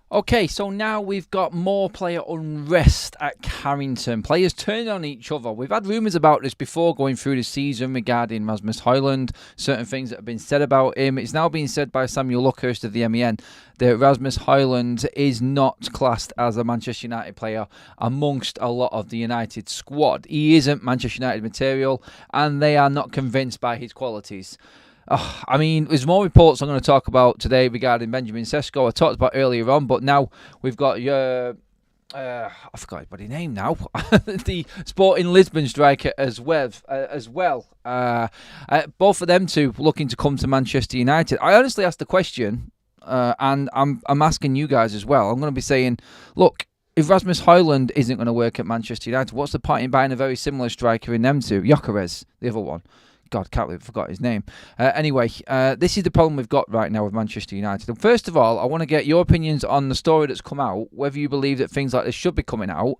Okay, so now we've got more player unrest at Carrington. Players turning on each other. We've had rumours about this before going through the season regarding RASMUS Højlund, certain things that have been said about him. It's now being said by Samuel Luckhurst of the MEN that RASMUS Højlund is not classed as a Manchester United player amongst a lot of the United squad. He isn't Manchester United material, and they are not convinced by his qualities. I mean, there's more reports I'm going to talk about today regarding Benjamin Sesko. I talked about earlier on, but now we've got your... I forgot his bloody name now. The Sporting Lisbon striker as well. Both of them two looking to come to Manchester United. I honestly asked the question, and I'm asking you guys as well. I'm going to be saying, look, if RASMUS Højlund isn't going to work at Manchester United, what's the point in buying a very similar striker in them two? Gyökeres, the other one. God, can't believe I forgot his name. Anyway, this is the problem we've got right now with Manchester United. And first of all, I want to get your opinions on the story that's come out, whether you believe that things like this should be coming out.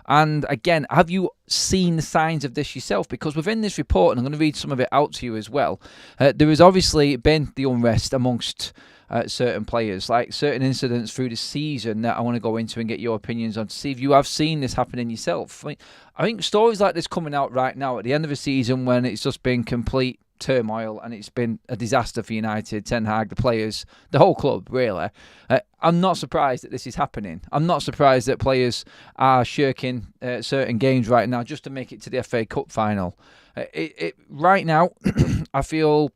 And again, have you seen the signs of this yourself? Because within this report, and I'm going to read some of it out to you as well, there has obviously been the unrest amongst certain players, like certain incidents through the season that I want to go into and get your opinions on to see if you have seen this happening yourself. I think stories like this coming out right now at the end of a season when it's just been complete turmoil and it's been a disaster for United, Ten Hag, the players, the whole club, really. I'm not surprised that this is happening. I'm not surprised that players are shirking certain games right now just to make it to the FA Cup final. Right now, I feel...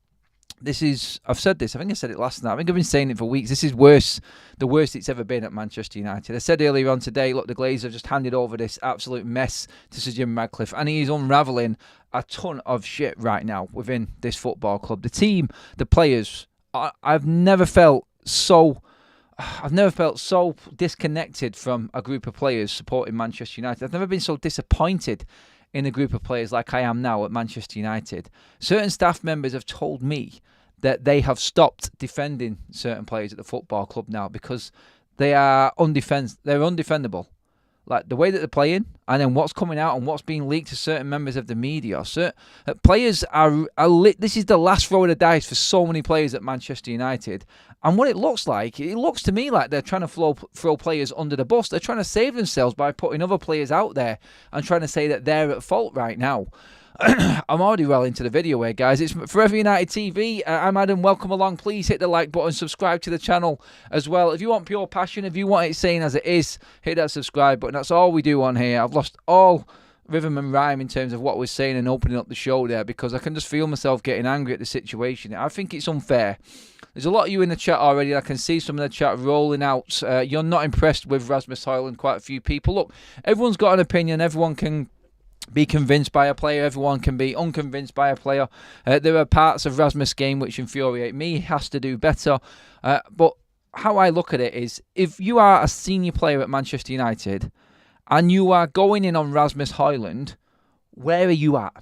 I've said this, I think I said it last night, I think I've been saying it for weeks, this is the worst it's ever been at Manchester United. I said earlier on today, look, the Glazers have just handed over this absolute mess to Sir Jim Ratcliffe, and he is unravelling a ton of shit right now within this football club. The team, the players, I've never felt so disconnected from a group of players supporting Manchester United. I've never been so disappointed in a group of players like I am now at Manchester United. Certain staff members have told me that they have stopped defending certain players at the football club now because they are they're undefendable. Like the way that they're playing and then what's coming out and what's being leaked to certain members of the media. Players are this is the last throw of the dice for so many players at Manchester United. And what it looks to me like they're trying to throw players under the bus. They're trying to save themselves by putting other players out there and trying to say that they're at fault right now. I'm already well into the video here, guys. It's Forever United TV. I'm Adam. Welcome along. Please hit the like button. Subscribe to the channel as well. If you want pure passion, if you want it saying as it is, hit that subscribe button. That's all we do on here. I've lost all rhythm and rhyme in terms of what we're saying and opening up the show there because I can just feel myself getting angry at the situation. I think it's unfair. There's a lot of you in the chat already. I can see some of the chat rolling out. You're not impressed with RASMUS Højlund. Quite a few people. Look, everyone's got an opinion. Everyone can be convinced by a player, everyone can be unconvinced by a player. There are parts of RASMUS' game which infuriate me. He has to do better. But how I look at it is, if you are a senior player at Manchester United and you are going in on RASMUS Højlund, where are you at?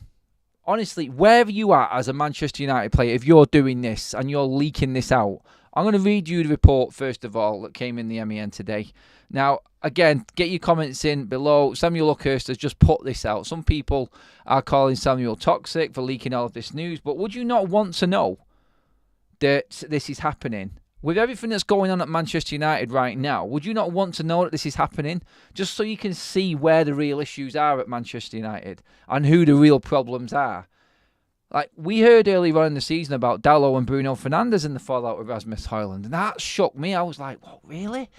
Honestly, where are you at as a Manchester United player if you're doing this and you're leaking this out? I'm going to read you the report, first of all, that came in the MEN today. Now, again, get your comments in below. Samuel Luckhurst has just put this out. Some people are calling Samuel toxic for leaking all of this news, but would you not want to know that this is happening? With everything that's going on at Manchester United right now, would you not want to know that this is happening? Just so you can see where the real issues are at Manchester United and who the real problems are. Like, we heard earlier on in the season about Dalot and Bruno Fernandes in the fallout with RASMUS Højlund, and that shocked me. I was like, what, really?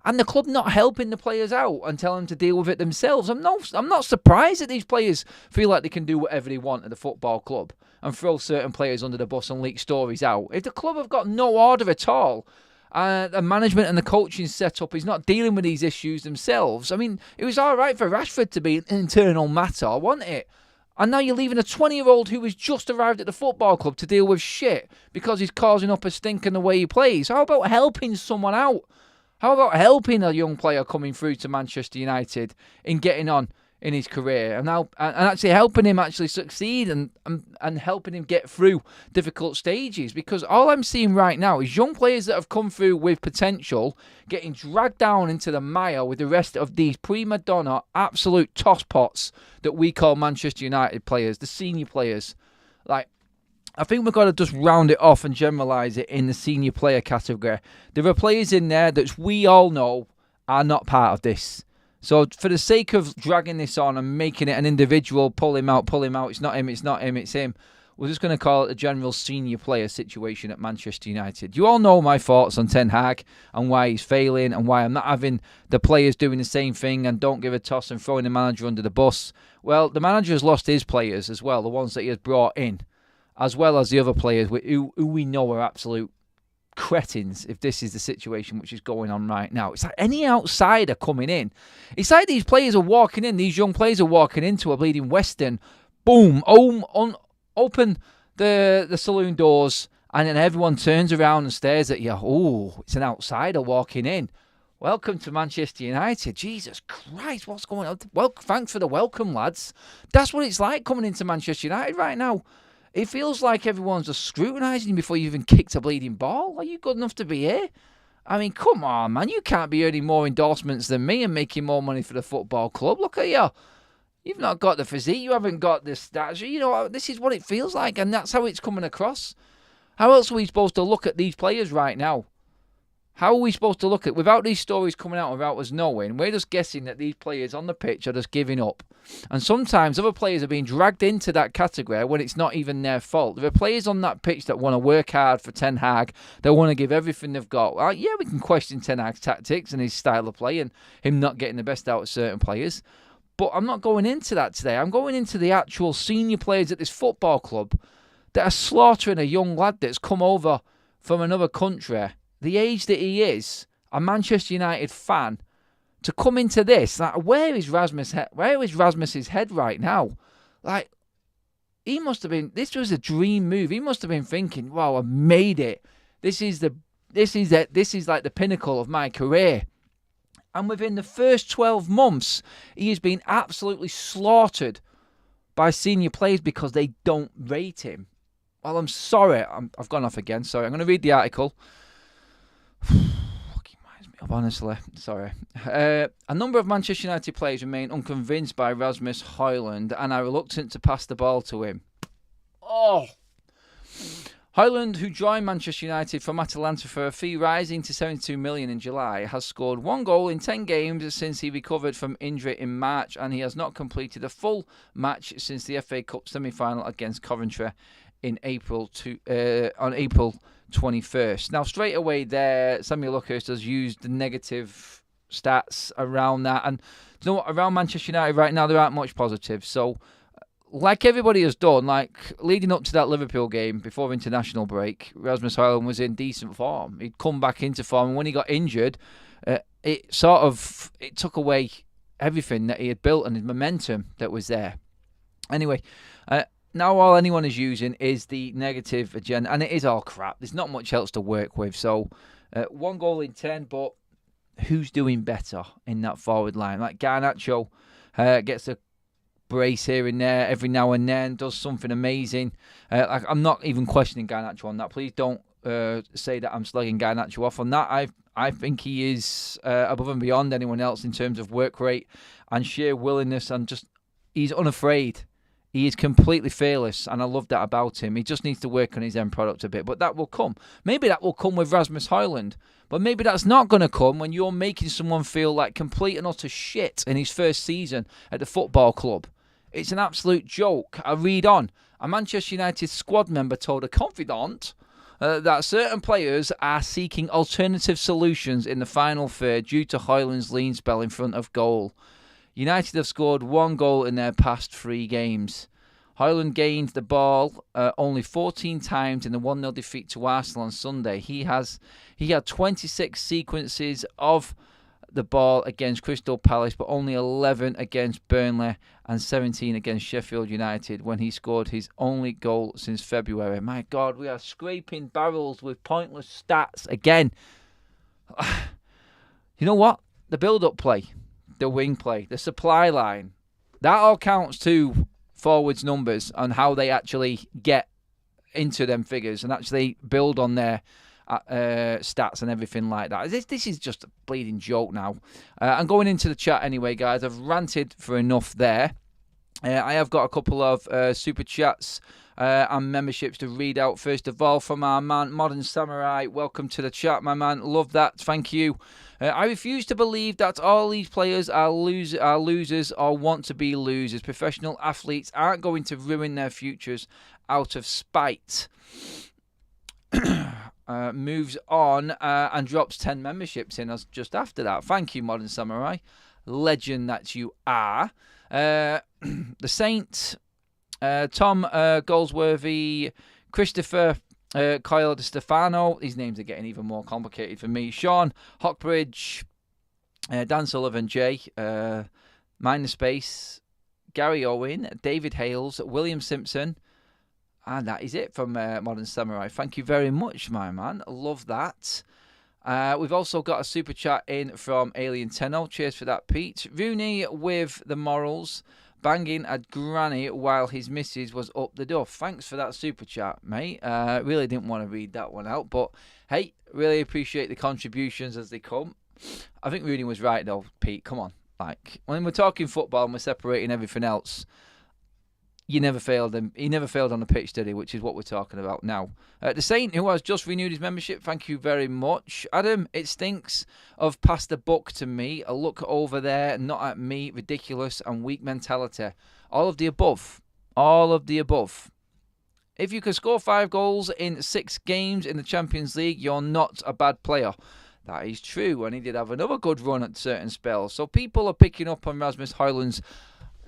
And the club not helping the players out and telling them to deal with it themselves. I'm not surprised that these players feel like they can do whatever they want at the football club and throw certain players under the bus and leak stories out. If the club have got no order at all, the management and the coaching setup is not dealing with these issues themselves. I mean, it was all right for Rashford to be an internal matter, wasn't it? And now you're leaving a 20-year-old who has just arrived at the football club to deal with shit because he's causing up a stink in the way he plays. How about helping someone out? How about helping a young player coming through to Manchester United in getting on in his career and actually helping him actually succeed and helping him get through difficult stages? Because all I'm seeing right now is young players that have come through with potential getting dragged down into the mire with the rest of these prima donna absolute tosspots that we call Manchester United players, the senior players. Like, I think we've got to just round it off and generalise it in the senior player category. There are players in there that we all know are not part of this. So for the sake of dragging this on and making it an individual, pull him out, it's not him, it's him, we're just going to call it a general senior player situation at Manchester United. You all know my thoughts on Ten Hag and why he's failing and why I'm not having the players doing the same thing and don't give a toss and throwing the manager under the bus. Well, the manager has lost his players as well, the ones that he has brought in, as well as the other players who we know are absolute cretins if this is the situation which is going on right now. It's like any outsider coming in. It's like these players are walking in, these young players are walking into a bleeding Western, boom, open the saloon doors, and then everyone turns around and stares at you. Oh, it's an outsider walking in. Welcome to Manchester United. Jesus Christ, what's going on? Well, thanks for the welcome, lads. That's what it's like coming into Manchester United right now. It feels like everyone's just scrutinising you before you even kicked a bleeding ball. Are you good enough to be here? I mean, come on, man. You can't be earning more endorsements than me and making more money for the football club. Look at you. You've not got the physique. You haven't got the stature. You know, this is what it feels like, and that's how it's coming across. How else are we supposed to look at these players right now? How are we supposed to look at, without these stories coming out, without us knowing, we're just guessing that these players on the pitch are just giving up. And sometimes other players are being dragged into that category when it's not even their fault. There are players on that pitch that want to work hard for Ten Hag. They want to give everything they've got. Yeah, we can question Ten Hag's tactics and his style of play and him not getting the best out of certain players. But I'm not going into that today. I'm going into the actual senior players at this football club that are slaughtering a young lad that's come over from another country, the age that he is, a Manchester United fan, to come into this. Like, where is Rasmus's head right now? Like, he must have been. This was a dream move. He must have been thinking, "Wow, I made it. This is like the pinnacle of my career." And within the first 12 months, he has been absolutely slaughtered by senior players because they don't rate him. Well, I'm sorry. I've gone off again. Sorry. I'm going to read the article. Fucking minds me up, honestly. Sorry. A number of Manchester United players remain unconvinced by Rasmus Højlund and are reluctant to pass the ball to him. Oh! Højlund, who joined Manchester United from Atalanta for a fee rising to 72 million in July, has scored 1 goal in 10 games since he recovered from injury in March, and he has not completed a full match since the FA Cup semi-final against Coventry in April 21st. Now, straight away there, Samuel Luckhurst has used the negative stats around that, and you know what? Around Manchester United right now, there aren't much positive. So, like everybody has done, like leading up to that Liverpool game before international break, Rasmus Højlund was in decent form. He'd come back into form, and when he got injured, it took away everything that he had built and his momentum that was there. Anyway, now all anyone is using is the negative agenda, and it is all crap. There's not much else to work with. So, 1 goal in 10, but who's doing better in that forward line? Like Garnacho gets a brace here and there every now and then, does something amazing. I'm not even questioning Garnacho on that. Please don't say that I'm slagging Garnacho off on that. I think he is above and beyond anyone else in terms of work rate and sheer willingness, and just he's unafraid. He is completely fearless, and I love that about him. He just needs to work on his end product a bit, but that will come. Maybe that will come with Rasmus Højlund, but maybe that's not going to come when you're making someone feel like complete and utter shit in his first season at the football club. It's an absolute joke. I read on. A Manchester United squad member told a confidant that certain players are seeking alternative solutions in the final third due to Højlund's lean spell in front of goal. United have scored 1 goal in their past 3 games. Højlund gained the ball only 14 times in the 1-0 defeat to Arsenal on Sunday. He had 26 sequences of the ball against Crystal Palace, but only 11 against Burnley and 17 against Sheffield United when he scored his only goal since February. My God, we are scraping barrels with pointless stats again. You know what? The build-up play, the wing play, the supply line, that all counts to forwards' numbers and how they actually get into them figures and actually build on their stats and everything like that. This is just a bleeding joke now. I'm going into the chat anyway, guys. I've ranted for enough there. I have got a couple of super chats and memberships to read out. First of all, from our man, Modern Samurai. Welcome to the chat, my man. Love that. Thank you. I refuse to believe that all these players are losers or want to be losers. Professional athletes aren't going to ruin their futures out of spite. Moves on and drops 10 memberships in us just after that. Thank you, Modern Samurai. Legend that you are. The Saint, Tom Goldsworthy, Christopher Kyle DeStefano. These names are getting even more complicated for me. Sean Hockbridge, Dan Sullivan, Jay, Minor Space, Gary Owen, David Hales, William Simpson. And that is it from Modern Samurai. Thank you very much, my man. Love that. We've also got a super chat in from Alien Tenno. Cheers for that, Pete. Rooney with the morals, banging at Granny while his missus was up the duff. Thanks for that super chat, mate. Really didn't want to read that one out, but hey, really appreciate the contributions as they come. I think Rooney was right though, Pete. Come on, like when we're talking football and we're separating everything else, you never failed him. He never failed on the pitch, did he? Which is what we're talking about now. The Saint, who has just renewed his membership, thank you very much. Adam, it stinks of pass the buck to me. A look over there, not at me. Ridiculous and weak mentality. All of the above. All of the above. If you can score 5 goals in 6 games in the Champions League, you're not a bad player. That is true, and he did have another good run at certain spells. So people are picking up on Rasmus Højlund's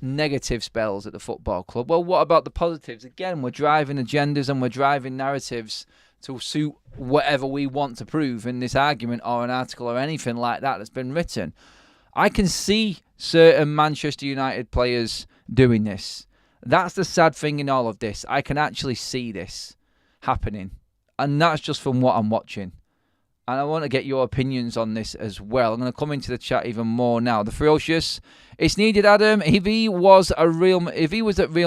negative spells at the football club. Well, what about the positives? Again, we're driving agendas and we're driving narratives to suit whatever we want to prove in this argument or an article or anything like that that's been written. I can see certain Manchester United players doing this. That's the sad thing in all of this. I can actually see this happening, and that's just from what I'm watching. And I want to get your opinions on this as well. I'm going to come into the chat even more now. The Ferocious, it's needed, Adam. If he was at Real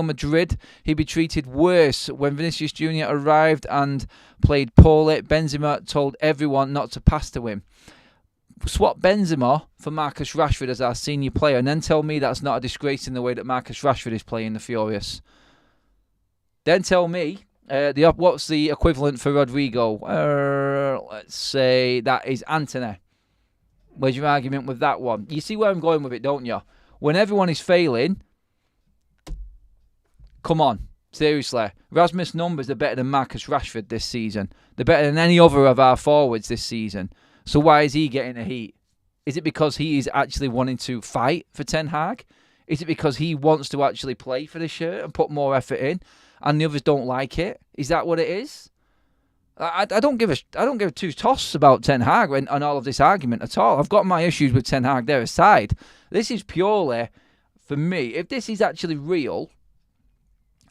Madrid, he'd be treated worse. When Vinicius Jr. arrived and played poorly, Benzema told everyone not to pass to him. Swap Benzema for Marcus Rashford as our senior player, and then tell me that's not a disgrace in the way that Marcus Rashford is playing the Furious. Then tell me what's the equivalent for Rodrigo? Let's say that is Antony. Where's your argument with that one? You see where I'm going with it, don't you? When everyone is failing, come on, seriously. Rasmus' numbers are better than Marcus Rashford this season. They're better than any other of our forwards this season. So why is he getting the heat? Is it because he is actually wanting to fight for Ten Hag? Is it because he wants to actually play for the shirt and put more effort in, and the others don't like it? Is that what it is? I don't give a two toss about Ten Hag and all of this argument at all. I've got my issues with Ten Hag there aside. This is purely, for me, if this is actually real,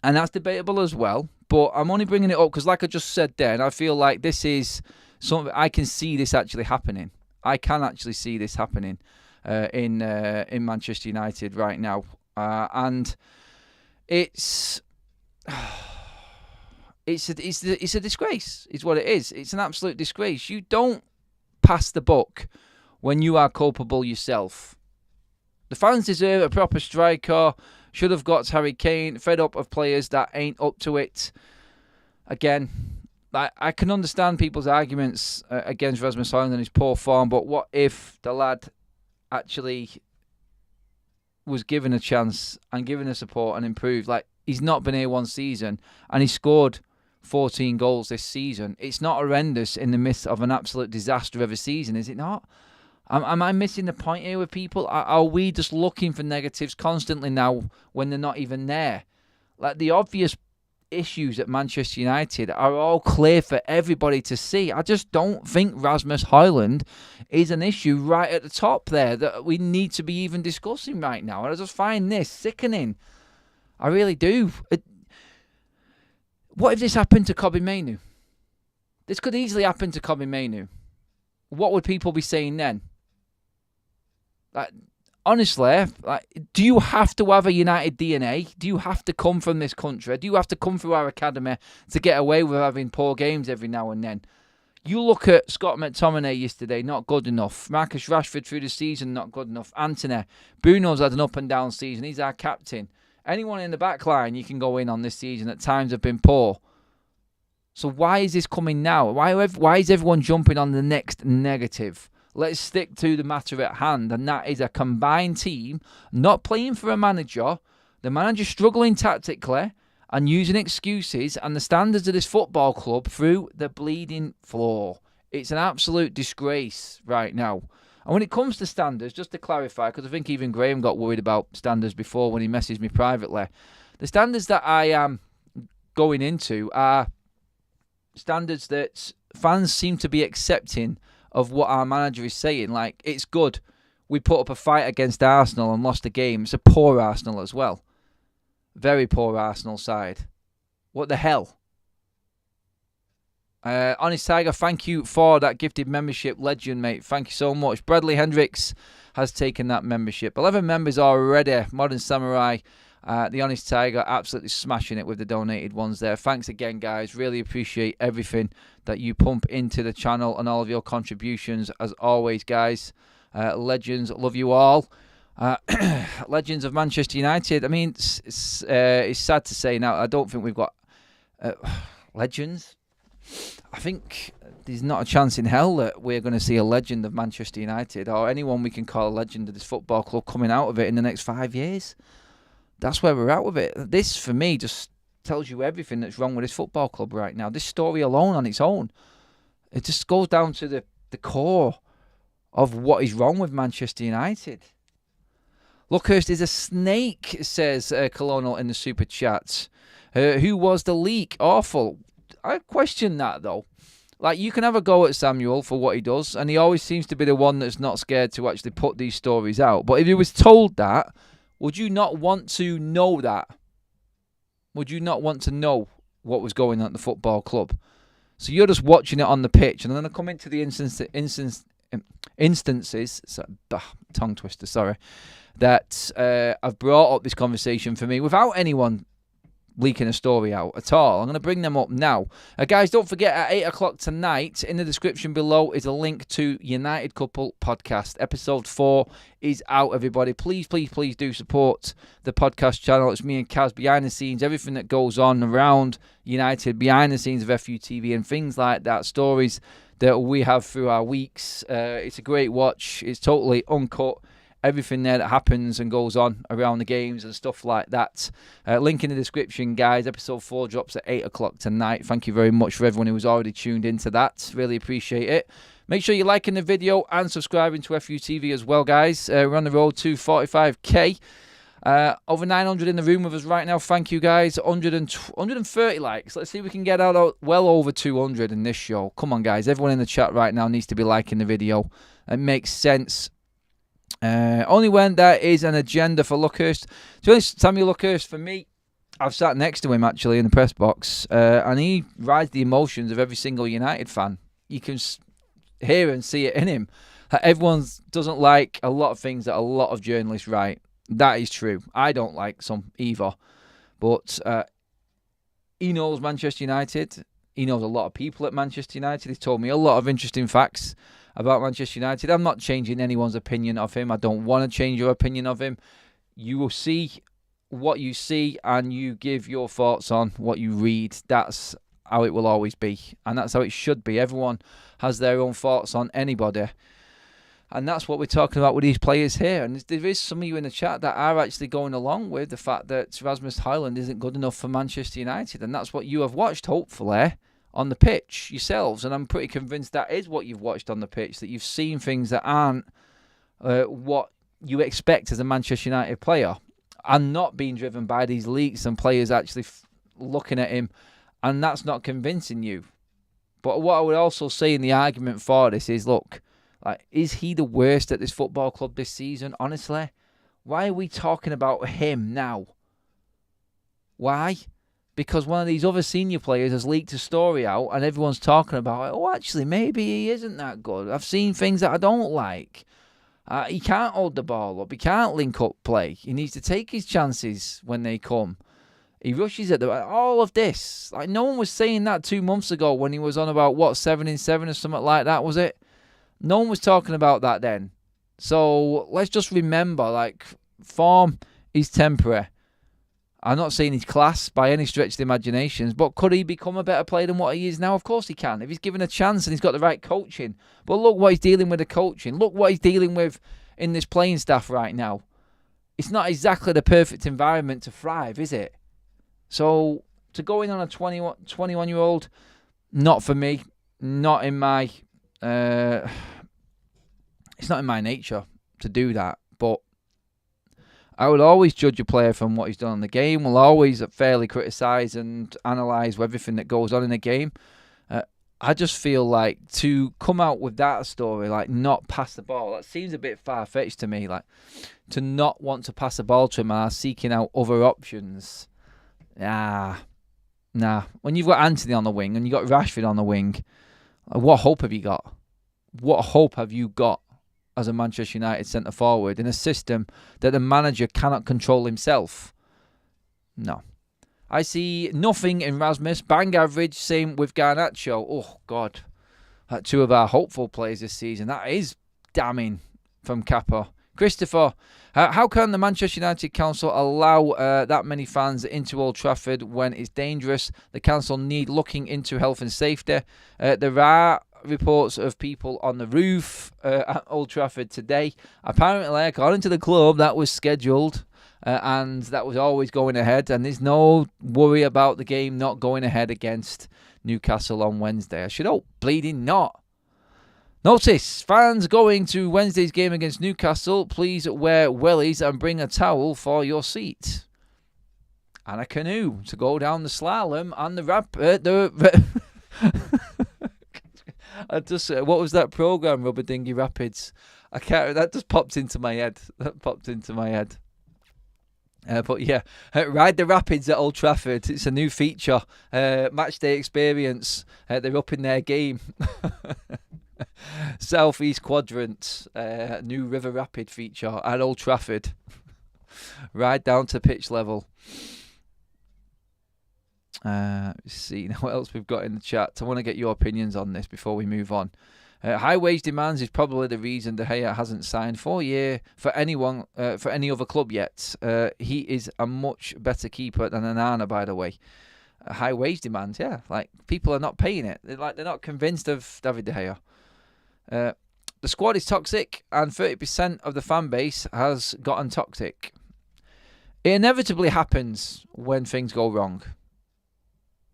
and that's debatable as well, but I'm only bringing it up because, like I just said there, and I feel like this is something I can see this actually happening. I can actually see this happening in Manchester United right now, and it's a disgrace. It's what it is. It's an absolute disgrace. You don't pass the buck when you are culpable yourself. The fans deserve a proper striker. Should have got Harry Kane. Fed up of players that ain't up to it. Again, I can understand people's arguments against Rasmus Højlund and his poor form, but what if the lad actually was given a chance and given the support and improved? Like, he's not been here one season and he scored 14 goals this season. It's not horrendous in the midst of an absolute disaster of a season, is it not? Am I missing the point here with people? Are we just looking for negatives constantly now when they're not even there? Like, the obvious issues at Manchester United are all clear for everybody to see. I just don't think Rasmus Højlund is an issue right at the top there that we need to be even discussing right now. And I just find this sickening. I really do. What if this happened to Kobbie Mainoo? This could easily happen to Kobbie Mainoo. What would people be saying then? Like, honestly, do you have to have a United DNA? Do you have to come from this country? Do you have to come through our academy to get away with having poor games every now and then? You look at Scott McTominay yesterday, not good enough. Marcus Rashford through the season, not good enough. Antony, Bruno's had an up and down season. He's our captain. Anyone in the back line you can go in on this season at times have been poor. So why is this coming now? Why is everyone jumping on the next negative? Let's stick to the matter at hand, and that is a combined team not playing for a manager, the manager struggling tactically and using excuses, and the standards of this football club through the bleeding floor. It's an absolute disgrace right now. And when it comes to standards, just to clarify, because I think even Graham got worried about standards before when he messaged me privately, the standards that I am going into are standards that fans seem to be accepting of what our manager is saying. Like, it's good. We put up a fight against Arsenal and lost the game. It's a poor Arsenal as well. Very poor Arsenal side. What the hell? Honest Tiger, thank you for that gifted membership. Legend, mate. Thank you so much. Bradley Hendricks has taken that membership. 11 members already. Modern Samurai. The Honest Tiger absolutely smashing it with the donated ones there. Thanks again, guys. Really appreciate everything that you pump into the channel and all of your contributions. As always, guys. Legends, love you all. Legends of Manchester United. I mean, it's sad to say now, I don't think we've got legends. I think there's not a chance in hell that we're going to see a legend of Manchester United or anyone we can call a legend of this football club coming out of it in the next 5 years. That's where we're at with it. This, for me, just tells you everything that's wrong with this football club right now. This story alone on its own, it just goes down to the core of what is wrong with Manchester United. Luckhurst is a snake, says Colonel in the super chat. Who was the leak? Awful. I question that, though. Like, you can have a go at Samuel for what he does, and he always seems to be the one that's not scared to actually put these stories out. But if he was told that, would you not want to know that? Would you not want to know what was going on at the football club? So you're just watching it on the pitch, and then I come into the instances, tongue twister, sorry, that I've brought up this conversation for me without anyone leaking a story out at all. I'm going to bring them up now. Guys, don't forget, at 8 o'clock tonight, in the description below is a link to United Couple Podcast. Episode 4 is out, everybody. Please, please, please do support the podcast channel. It's me and Kaz behind the scenes, everything that goes on around United, behind the scenes of FUTV and things like that, stories that we have through our weeks. It's a great watch. It's totally uncut. Everything there that happens and goes on around the games and stuff like that. Link in the description, guys. Episode 4 drops at 8 o'clock tonight. Thank you very much for everyone who was already tuned into that. Really appreciate it. Make sure you're liking the video and subscribing to FUTV as well, guys. We're on the road to 45k. Over 900 in the room with us right now. Thank you, guys. 130 likes. Let's see if we can get out well over 200 in this show. Come on, guys. Everyone in the chat right now needs to be liking the video. It makes sense. Only when there is an agenda for Luckhurst. To be honest, Samuel Luckhurst, for me, I've sat next to him actually in the press box, and he rides the emotions of every single United fan. You can hear and see it in him. Everyone doesn't like a lot of things that a lot of journalists write. That is true. I don't like some either. But he knows Manchester United. He knows a lot of people at Manchester United. He's told me a lot of interesting facts about Manchester United. I'm not changing anyone's opinion of him. I don't want to change your opinion of him. You will see what you see and you give your thoughts on what you read. That's how it will always be. And that's how it should be. Everyone has their own thoughts on anybody. And that's what we're talking about with these players here. And there is some of you in the chat that are actually going along with the fact that RASMUS Højlund isn't good enough for Manchester United. And that's what you have watched, hopefully, on the pitch yourselves. And I'm pretty convinced that is what you've watched on the pitch, that you've seen things that aren't what you expect as a Manchester United player, and not being driven by these leaks and players actually looking at him, and that's not convincing you. But what I would also say in the argument for this is, look, like, is he the worst at this football club this season? Honestly, why are we talking about him now? Why? Because one of these other senior players has leaked a story out and everyone's talking about it. Oh, actually, maybe he isn't that good. I've seen things that I don't like. He can't hold the ball up. He can't link up play. He needs to take his chances when they come. He rushes at all of this. Like, no one was saying that 2 months ago when he was on about, what, 7 in 7 or something like that, was it? No one was talking about that then. So let's just remember, like, form is temporary. I'm not saying he's class by any stretch of the imagination, but could he become a better player than what he is now? Of course he can, if he's given a chance and he's got the right coaching. But look what he's dealing with the coaching. Look what he's dealing with in this playing staff right now. It's not exactly the perfect environment to thrive, is it? So to go in on a 21-year-old, not for me. Not in my... it's not in my nature to do that. But I would always judge a player from what he's done in the game. We'll always fairly criticise and analyse everything that goes on in the game. I just feel like to come out with that story, like not pass the ball, that seems a bit far-fetched to me. Like to not want to pass the ball to him and seeking out other options. Nah. When you've got Anthony on the wing and you've got Rashford on the wing, what hope have you got? What hope have you got as a Manchester United centre-forward in a system that the manager cannot control himself? No. I see nothing in RASMUS. Bang average, same with Garnacho. Oh, God. Two of our hopeful players this season. That is damning from Kappa. Christopher, how can the Manchester United Council allow that many fans into Old Trafford when it's dangerous? The council need looking into health and safety. There are reports of people on the roof at Old Trafford today. Apparently, according to the club, that was scheduled and that was always going ahead. And there's no worry about the game not going ahead against Newcastle on Wednesday. I should hope bleeding not. Notice, fans going to Wednesday's game against Newcastle, please wear wellies and bring a towel for your seat. And a canoe to go down the slalom and what was that program, Rubber Dinghy Rapids? I can't. That just popped into my head. But yeah, ride the Rapids at Old Trafford. It's a new feature. Match day experience. They're up in their game. Southeast Quadrant, new River Rapid feature at Old Trafford. Ride down to pitch level. Let's see what else we've got in the chat. I want to get your opinions on this before we move on. High wage demands is probably the reason De Gea hasn't signed 4 years for anyone for any other club yet. He is a much better keeper than Onana, by the way. High wage demands, yeah. Like people are not paying it. They're not convinced of David De Gea. The squad is toxic, and 30% of the fan base has gotten toxic. It inevitably happens when things go wrong.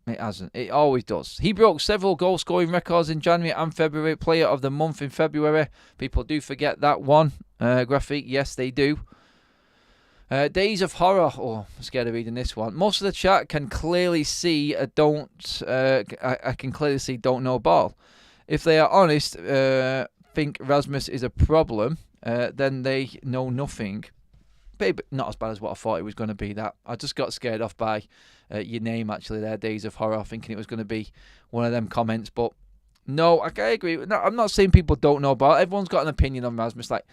It hasn't. It always does. He broke several goal-scoring records in January and February. Player of the month in February. People do forget that one. Graphic, yes, they do. Days of horror. Oh, I'm scared of reading this one. Most of the chat can clearly see I can clearly see don't know ball. If they are honest, think RASMUS is a problem, then they know nothing. Maybe not as bad as what I thought it was going to be. That I just got scared off by your name, actually, there, Days of Horror, thinking it was going to be one of them comments. But no, I agree. No, I'm not saying people don't know about it. Everyone's got an opinion on RASMUS. Like,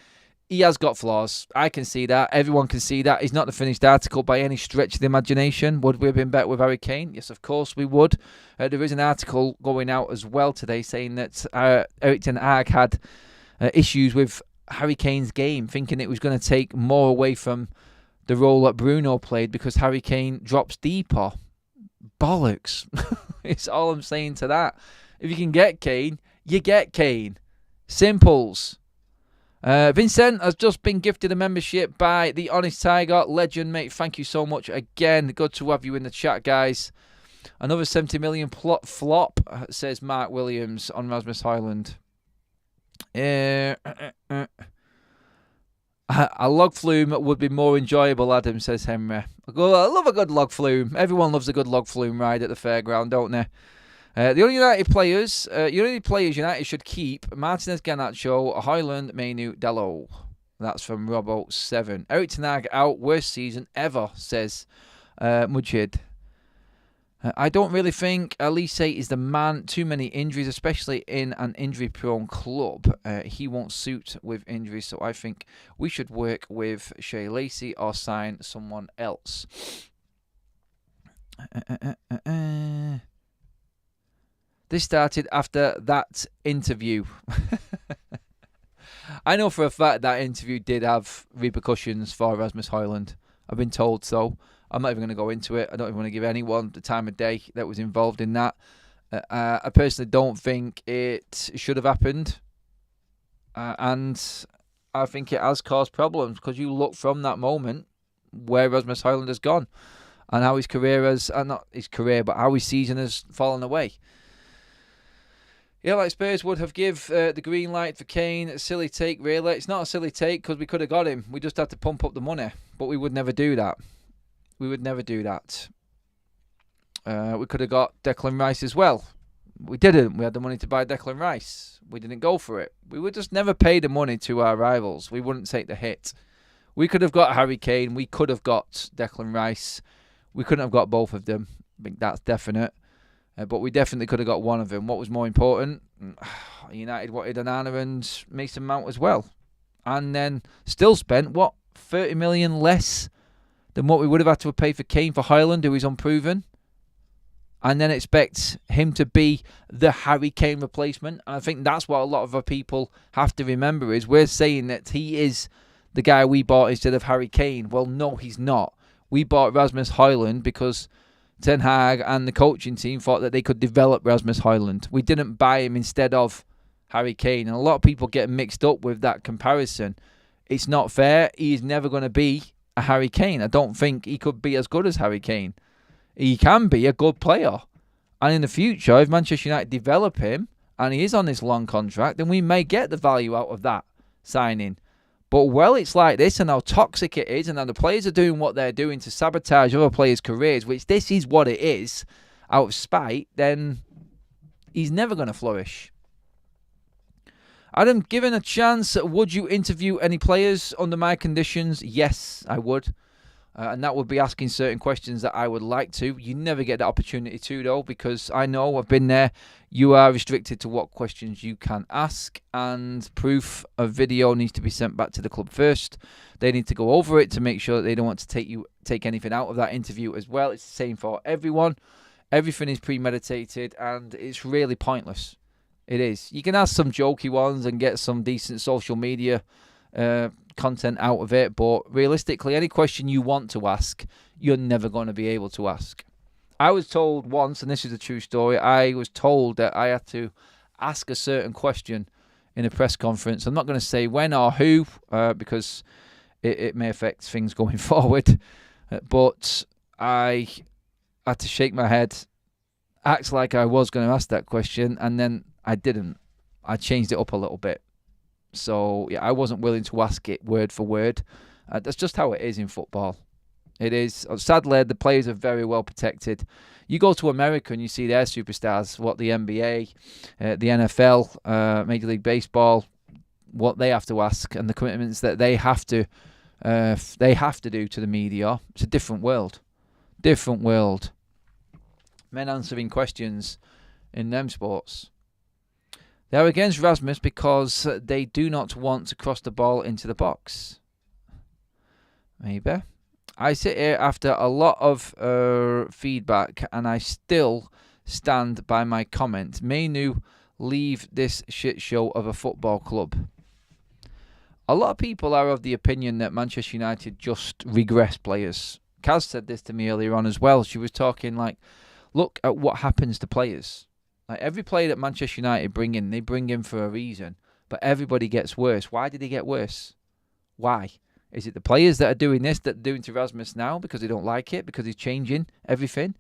he has got flaws. I can see that. Everyone can see that. He's not the finished article by any stretch of the imagination. Would we have been better with Harry Kane? Yes, of course we would. There is an article going out as well today saying that Erik ten Hag had issues with Harry Kane's game, thinking it was going to take more away from the role that Bruno played because Harry Kane drops deeper. Bollocks. It's all I'm saying to that. If you can get Kane, you get Kane. Simples. Vincent has just been gifted a membership by the Honest Tiger. Legend, mate. Thank you so much again. Good to have you in the chat, guys. Another 70 million flop, says Mark Williams on Rasmus Højlund. A log flume would be more enjoyable, Adam, says Henry. I love a good log flume. Everyone loves a good log flume ride at the fairground, don't they? The only players United should keep: Martinez, Garnacho, Højlund, Menu, Dalot. That's from Robo7. Erik ten Hag out, worst season ever, says Mujid. I don't really think Elise is the man. Too many injuries, especially in an injury-prone club. He won't suit with injuries, so I think we should work with Shea Lacey or sign someone else. This started after that interview. I know for a fact that interview did have repercussions for Rasmus Højlund. I've been told so. I'm not even going to go into it. I don't even want to give anyone the time of day that was involved in that. I personally don't think it should have happened. And I think it has caused problems, because you look from that moment where Rasmus Højlund has gone and how his career has, not his career, but how his season has fallen away. Yeah, like Spurs would have give the green light for Kane. A silly take, really. It's not a silly take, because we could have got him. We just had to pump up the money, but we would never do that. We would never do that. We could have got Declan Rice as well. We didn't. We had the money to buy Declan Rice. We didn't go for it. We would just never pay the money to our rivals. We wouldn't take the hit. We could have got Harry Kane. We could have got Declan Rice. We couldn't have got both of them. I think that's definite. But we definitely could have got one of them. What was more important? United wanted Onana and Mason Mount as well. And then still spent, 30 million less than what we would have had to pay for Kane for Højlund, who is unproven. And then expect him to be the Harry Kane replacement. And I think that's what a lot of our people have to remember, is we're saying that he is the guy we bought instead of Harry Kane. Well, no, he's not. We bought Rasmus Højlund because Ten Hag and the coaching team thought that they could develop Rasmus Højlund. We didn't buy him instead of Harry Kane. And a lot of people get mixed up with that comparison. It's not fair. He is never going to be a Harry Kane. I don't think he could be as good as Harry Kane. He can be a good player. And in the future, if Manchester United develop him and he is on this long contract, then we may get the value out of that signing. But while it's like this and how toxic it is, and how the players are doing what they're doing to sabotage other players' careers, which this is what it is, out of spite, then he's never going to flourish. Adam, given a chance, would you interview any players under my conditions? Yes, I would. And that would be asking certain questions that I would like to. You never get the opportunity to, though, because I know, I've been there. You are restricted to what questions you can ask, and proof of video needs to be sent back to the club first. They need to go over it to make sure that they don't want to take anything out of that interview as well. It's the same for everyone. Everything is premeditated, and it's really pointless. It is. You can ask some jokey ones and get some decent social media content out of it, but realistically, any question you want to ask, you're never going to be able to ask. I was told once, and this is a true story, I was told that I had to ask a certain question in a press conference. I'm not going to say when or who, because it may affect things going forward, but I had to shake my head, act like I was going to ask that question, and then I didn't. I changed it up a little bit. So, yeah, I wasn't willing to ask it word for word. That's just how it is in football. It is. Sadly, the players are very well protected. You go to America and you see their superstars, what the NBA, the NFL, Major League Baseball, what they have to ask, and the commitments that they have to do to the media. It's a different world. Different world. Men answering questions in them sports. They are against Rasmus because they do not want to cross the ball into the box. Maybe. I sit here after a lot of feedback, and I still stand by my comment. Menu, leave this shit show of a football club. A lot of people are of the opinion that Manchester United just regress players. Kaz said this to me earlier on as well. She was talking like, look at what happens to players. Like every player that Manchester United bring in, they bring in for a reason. But everybody gets worse. Why did he get worse? Why? Is it the players that are doing this, that are doing to Rasmus now because they don't like it, because he's changing everything?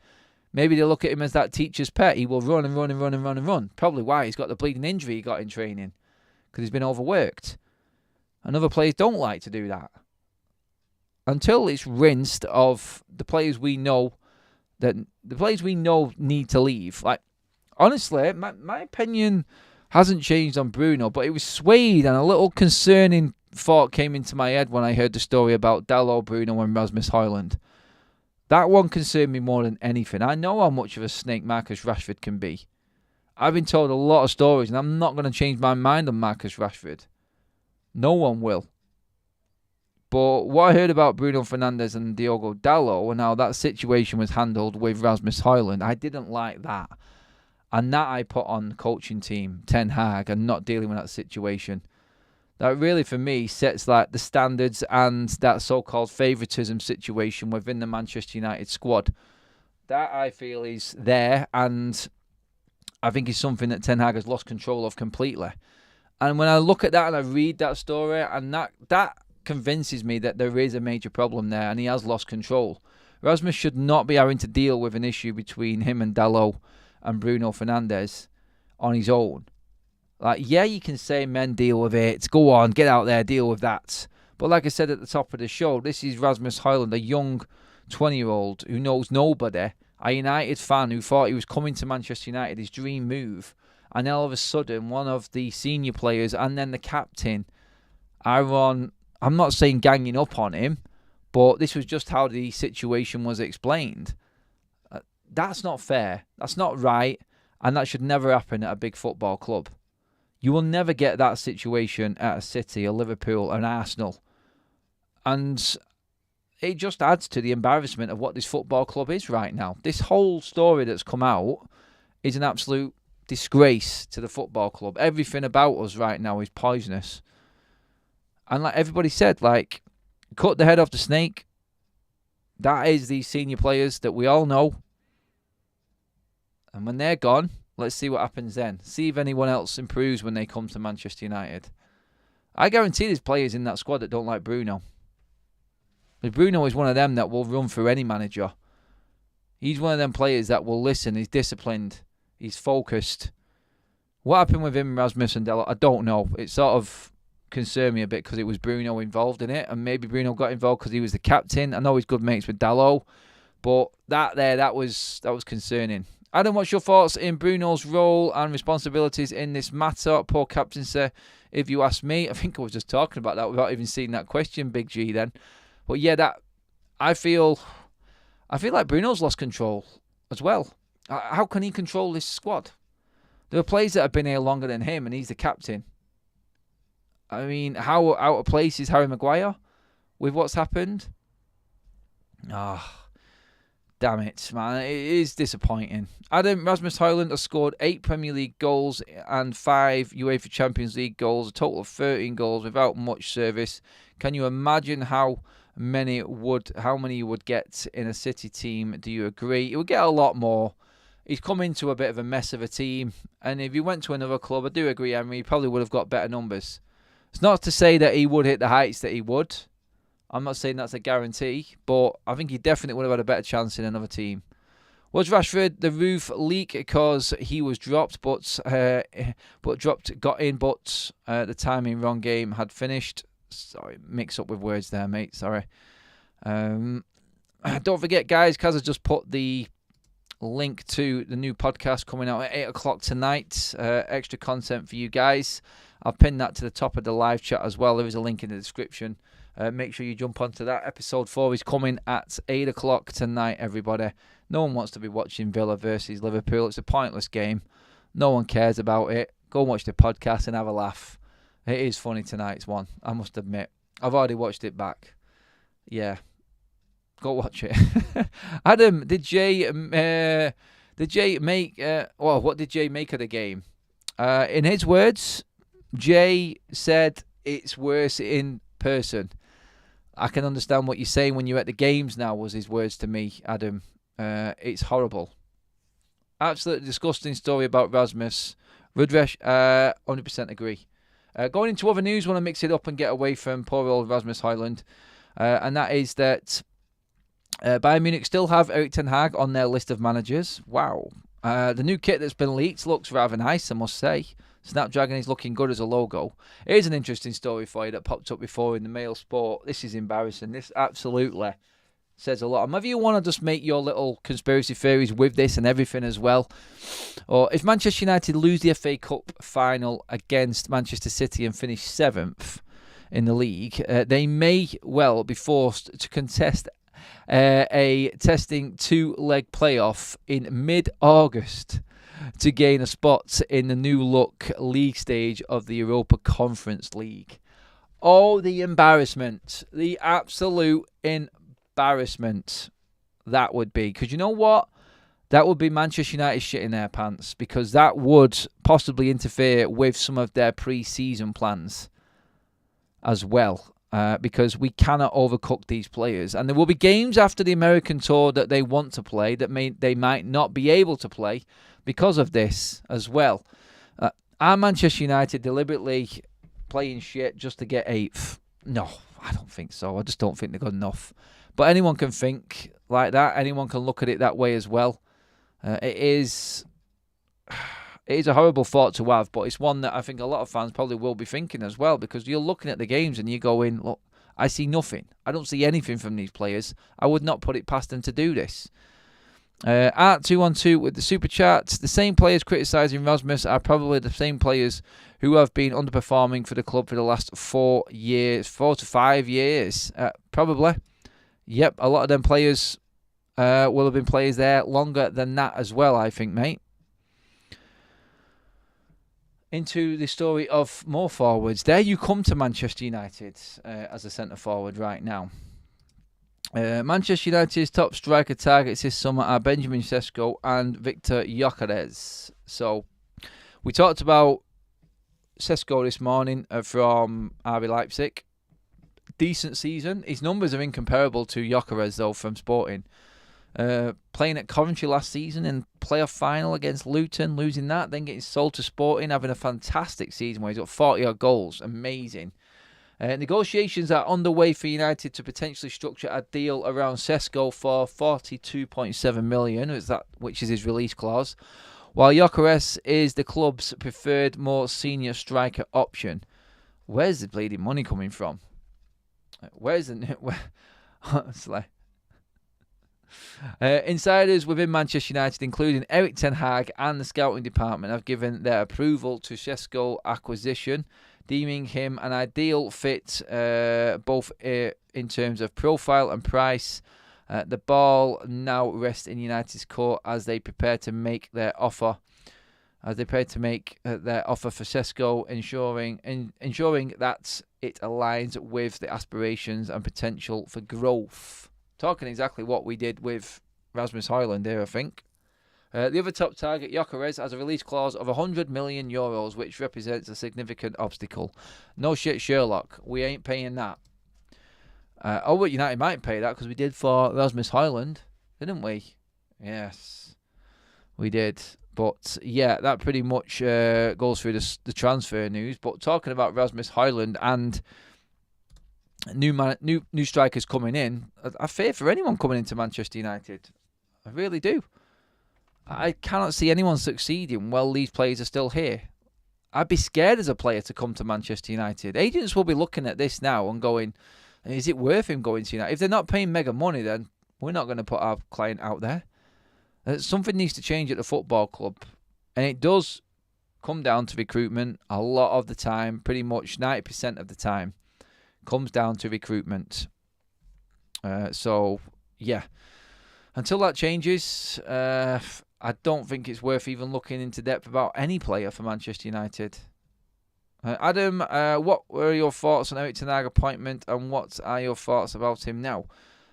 Maybe they look at him as that teacher's pet. He will run and run and run and run and run. Probably why he's got the bleeding injury he got in training, because he's been overworked. And other players don't like to do that. Until it's rinsed of the players we know need to leave. Like, honestly, my opinion hasn't changed on Bruno, but it was swayed, and a little concerning thought came into my head when I heard the story about Dalot, Bruno and Rasmus Højlund. That one concerned me more than anything. I know how much of a snake Marcus Rashford can be. I've been told a lot of stories, and I'm not going to change my mind on Marcus Rashford. No one will. But what I heard about Bruno Fernandes and Diogo Dalot and how that situation was handled with Rasmus Højlund, I didn't like that. And that I put on the coaching team, Ten Hag, and not dealing with that situation. that really, for me, sets like the standards and that so-called favouritism situation within the Manchester United squad. That, I feel, is there, and I think is something that Ten Hag has lost control of completely. And when I look at that and I read that story, and that convinces me that there is a major problem there, and he has lost control. Rasmus should not be having to deal with an issue between him and Dalot and Bruno Fernandes on his own. Like, yeah, you can say men deal with it. Go on, get out there, deal with that. But like I said at the top of the show, this is Rasmus Højlund, a young 20-year-old who knows nobody, a United fan who thought he was coming to Manchester United, his dream move. And then all of a sudden, one of the senior players and then the captain are on, I'm not saying ganging up on him, but this was just how the situation was explained. That's not fair. That's not right. And that should never happen at a big football club. You will never get that situation at a City, a Liverpool, an Arsenal. And it just adds to the embarrassment of what this football club is right now. This whole story that's come out is an absolute disgrace to the football club. Everything about us right now is poisonous. And like everybody said, like, cut the head off the snake. That is these senior players that we all know. And when they're gone, let's see what happens then. See if anyone else improves when they come to Manchester United. I guarantee there's players in that squad that don't like Bruno. But Bruno is one of them that will run through any manager. He's one of them players that will listen. He's disciplined. He's focused. What happened with him, Rasmus and Dalot? I don't know. It sort of concerned me a bit because it was Bruno involved in it. And maybe Bruno got involved because he was the captain. I know he's good mates with Dalot. But that was concerning. Adam, what's your thoughts in Bruno's role and responsibilities in this matter? Poor captaincy, if you ask me. I think I was just talking about that without even seeing that question, Big G, then. But yeah, I feel like Bruno's lost control as well. How can he control this squad? There are players that have been here longer than him, and he's the captain. I mean, how out of place is Harry Maguire with what's happened? Damn it, man. It is disappointing. Adam, Rasmus Højlund has scored 8 Premier League goals and 5 UEFA Champions League goals, a total of 13 goals without much service. Can you imagine how many you would get in a City team? Do you agree? He would get a lot more. He's come into a bit of a mess of a team, and if he went to another club, I do agree, Henry, he probably would have got better numbers. It's not to say that he would hit the heights that he would. I'm not saying that's a guarantee, but I think he definitely would have had a better chance in another team. Was Rashford the roof leak because he was dropped, but got in, but the timing wrong game had finished? Sorry, mix up with words there, mate. Sorry. Don't forget, guys, Kaz has just put the link to the new podcast coming out at 8 o'clock tonight. Extra content for you guys. I'll pin that to the top of the live chat as well. There is a link in the description. Make sure you jump onto that. Episode 4 is coming at 8 o'clock tonight, everybody. No one wants to be watching Villa versus Liverpool. It's a pointless game. No one cares about it. Go and watch the podcast and have a laugh. It is funny tonight's one, I must admit. I've already watched it back. Yeah. Go watch it. Adam, what did Jay make of the game? In his words, Jay said it's worse in person. I can understand what you're saying when you're at the games now, was his words to me, Adam. It's horrible. Absolutely disgusting story about Rasmus. Rudresh, 100% agree. Going into other news, want to mix it up and get away from poor old Rasmus Højlund. And that is that Bayern Munich still have Erik Ten Hag on their list of managers. Wow. The new kit that's been leaked looks rather nice, I must say. Snapdragon is looking good as a logo. Here's an interesting story for you that popped up before in the Mail Sport. This is embarrassing. This absolutely says a lot. And maybe you want to just make your little conspiracy theories with this and everything as well. Or if Manchester United lose the FA Cup final against Manchester City and finish 7th in the league, they may well be forced to contest a testing 2-leg playoff in mid-August to gain a spot in the new look league stage of the Europa Conference League. Oh, the embarrassment. The absolute embarrassment that would be. Because you know what? That would be Manchester United shitting their pants, because that would possibly interfere with some of their pre-season plans. as well. Because we cannot overcook these players. And there will be games after the American tour that they want to play that they might not be able to play because of this as well. Are Manchester United deliberately playing shit just to get 8th? No, I don't think so. I just don't think they're good enough. But anyone can think like that. Anyone can look at it that way as well. It is a horrible thought to have, but it's one that I think a lot of fans probably will be thinking as well, because you're looking at the games and you're going, look, I see nothing. I don't see anything from these players. I would not put it past them to do this. Art212 with the super chats. The same players criticising RASMUS are probably the same players who have been underperforming for the club for the last 4 to 5 years. Probably. Yep, a lot of them players will have been players there longer than that as well, I think, mate. Into the story of more forwards. There you come to Manchester United as a centre-forward right now. Manchester United's top striker targets this summer are Benjamin Sesko and Victor Gyökeres. So, we talked about Sesko this morning from RB Leipzig. Decent season. His numbers are incomparable to Gyökeres, though, from Sporting. Playing at Coventry last season in playoff final against Luton, losing that, then getting sold to Sporting, having a fantastic season where he's got 40-odd goals. Amazing. Negotiations are underway for United to potentially structure a deal around Sesko for 42.7 million, which is his release clause, while Gyökeres is the club's preferred more senior striker option. Where's the bleeding money coming from? Insiders within Manchester United, including Erik ten Hag and the scouting department, have given their approval to Sesko acquisition, deeming him an ideal fit both in terms of profile and price. The ball now rests in United's court as they prepare to make their offer. For Sesko, ensuring that it aligns with the aspirations and potential for growth. Talking exactly what we did with Rasmus Højlund there, I think. The other top target, Gyökeres, has a release clause of €100 million, which represents a significant obstacle. No shit, Sherlock. We ain't paying that. But United might pay that because we did for Rasmus Højlund, didn't we? Yes, we did. But yeah, that pretty much goes through the transfer news. But talking about Rasmus Højlund and new strikers coming in, I fear for anyone coming into Manchester United. I really do. I cannot see anyone succeeding while these players are still here. I'd be scared as a player to come to Manchester United. Agents will be looking at this now and going, is it worth him going to United? If they're not paying mega money, then we're not going to put our client out there. Something needs to change at the football club. And it does come down to recruitment a lot of the time, pretty much 90% of the time. Comes down to recruitment. So, yeah. Until that changes, I don't think it's worth even looking into depth about any player for Manchester United. Adam, what were your thoughts on Erik ten Hag appointment, and what are your thoughts about him now?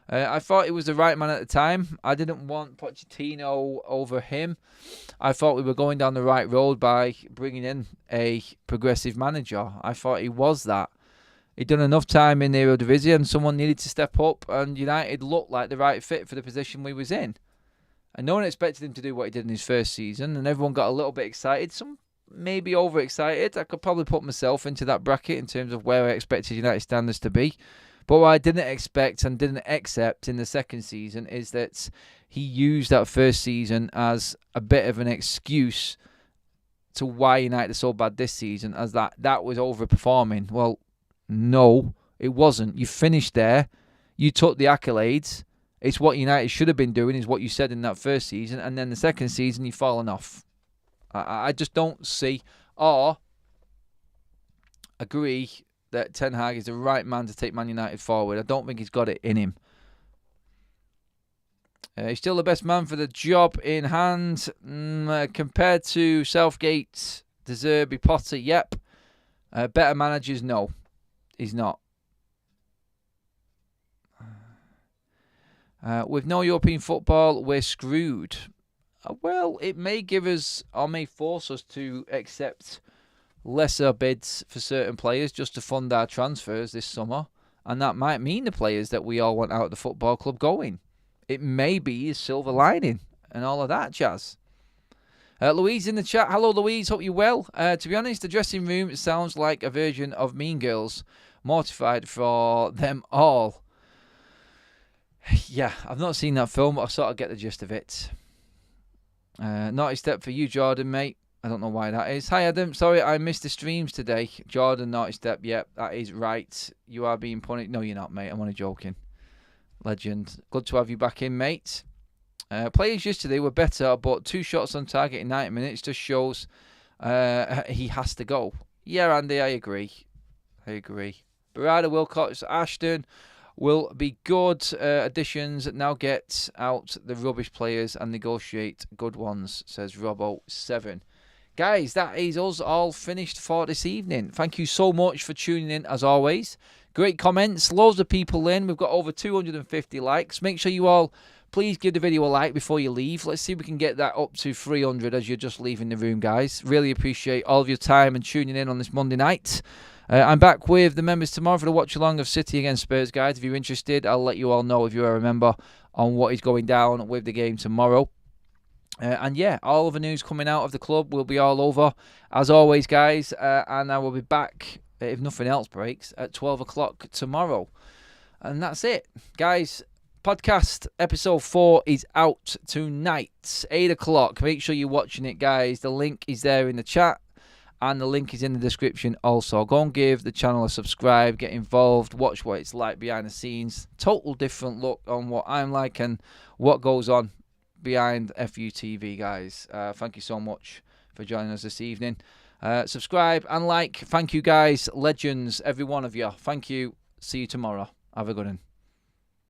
I thought he was the right man at the time. I didn't want Pochettino over him. I thought we were going down the right road by bringing in a progressive manager. I thought he was that. He'd done enough time in the Eredivisie and someone needed to step up, and United looked like the right fit for the position we was in. And no one expected him to do what he did in his first season, and everyone got a little bit excited. Some maybe overexcited. I could probably put myself into that bracket in terms of where I expected United standards to be. But what I didn't expect and didn't accept in the second season is that he used that first season as a bit of an excuse to why United are so bad this season, as that was overperforming. Well, no, it wasn't. You finished there. You took the accolades. It's what United should have been doing, is what you said in that first season. And then the second season, you've fallen off. I just don't see or agree that Ten Hag is the right man to take Man United forward. I don't think he's got it in him. He's still the best man for the job in hand. Compared to Southgate, De Zerbi, Potter, yep. Better managers, no. He's not. With no European football, we're screwed. Well, it may give us, or may force us to accept lesser bids for certain players just to fund our transfers this summer. And that might mean the players that we all want out of the football club going. It may be a silver lining and all of that jazz. Louise in the chat. Hello, Louise. Hope you're well. To be honest, the dressing room sounds like a version of Mean Girls. Mortified for them all. Yeah, I've not seen that film, but I sort of get the gist of it. Naughty step for you, Jordan, mate. I don't know why that is. Hi, Adam. Sorry, I missed the streams today. Jordan, naughty step. Yep, that is right. You are being punished. No, you're not, mate. I'm only joking. Legend. Good to have you back in, mate. Players yesterday were better, but 2 shots on target in 90 minutes just shows he has to go. Yeah, Andy, I agree. Barada, Wilcox, Ashton will be good additions. Now get out the rubbish players and negotiate good ones, says Robbo7. Guys, that is us all finished for this evening. Thank you so much for tuning in, as always. Great comments, loads of people in. We've got over 250 likes. Make sure you all please give the video a like before you leave. Let's see if we can get that up to 300 as you're just leaving the room, guys. Really appreciate all of your time and tuning in on this Monday night. I'm back with the members tomorrow for the watch-along of City against Spurs, guys. If you're interested, I'll let you all know if you're a member on what is going down with the game tomorrow. And yeah, all of the news coming out of the club will be all over, as always, guys. And I will be back, if nothing else breaks, at 12 o'clock tomorrow. And that's it. Guys, podcast episode 4 is out tonight, 8 o'clock. Make sure you're watching it, guys. The link is there in the chat. And the link is in the description also. Go and give the channel a subscribe, get involved, watch what it's like behind the scenes. Total different look on what I'm like and what goes on behind FUTV, guys. Thank you so much for joining us this evening. Subscribe and like. Thank you, guys. Legends, every one of you. Thank you. See you tomorrow. Have a good one.